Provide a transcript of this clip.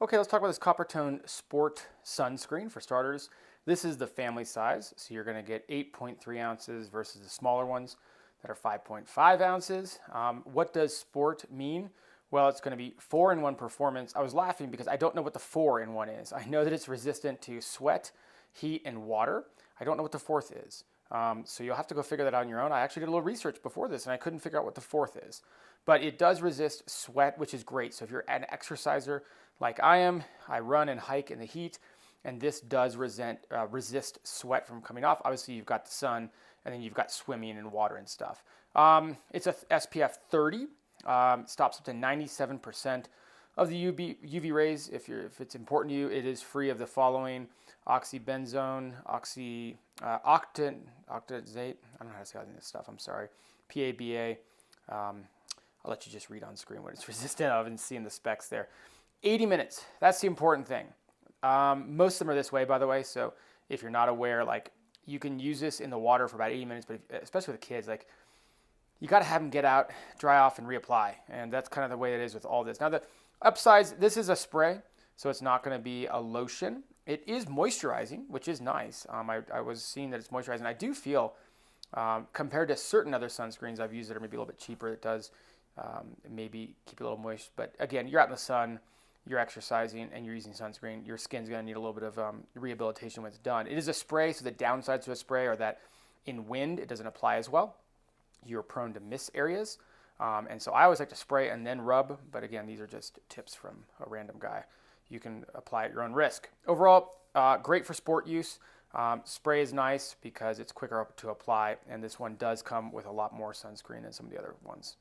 Okay, let's talk about this Coppertone Sport Sunscreen for starters. This is the family size, so you're going to get 8.3 ounces versus the smaller ones that are 5.5 ounces. What does sport mean? Well, it's going to be 4-in-1 performance. I was laughing because I don't know what the 4-in-1 is. I know that it's resistant to sweat, heat, and water. I don't know what the fourth is. So you'll have to go figure that out on your own. I actually did a little research before this and I couldn't figure out what the fourth is. But it does resist sweat, which is great. So if you're an exerciser like I am, I run and hike in the heat, and this does resist sweat from coming off. Obviously, you've got the sun, and then you've got swimming and water and stuff. It's a SPF 30. Stops up to 97% of the UV rays. If it's important to you, it is free of the following: Oxybenzone, Octinoxate. I don't know how to say all this stuff. I'm sorry. PABA. I'll let you just read on screen what it's resistant of and see in the specs there. 80 minutes. That's the important thing. Most of them are this way, by the way. So if you're not aware, like you can use this in the water for about 80 minutes, but especially with the kids, like you got to have them get out, dry off, and reapply. And that's kind of the way it is with all this. Now the upsides, this is a spray, so it's not going to be a lotion. It is moisturizing, which is nice. I was seeing that it's moisturizing. I do feel, compared to certain other sunscreens I've used that are maybe a little bit cheaper, it does maybe keep it a little moist. But again, you're out in the sun, you're exercising, and you're using sunscreen. Your skin's going to need a little bit of rehabilitation when it's done. It is a spray, so the downsides to a spray are that in wind, it doesn't apply as well. You're prone to miss areas. And so I always like to spray and then rub. But again, these are just tips from a random guy. You can apply at your own risk. Overall, great for sport use. Spray is nice because it's quicker to apply. And this one does come with a lot more sunscreen than some of the other ones.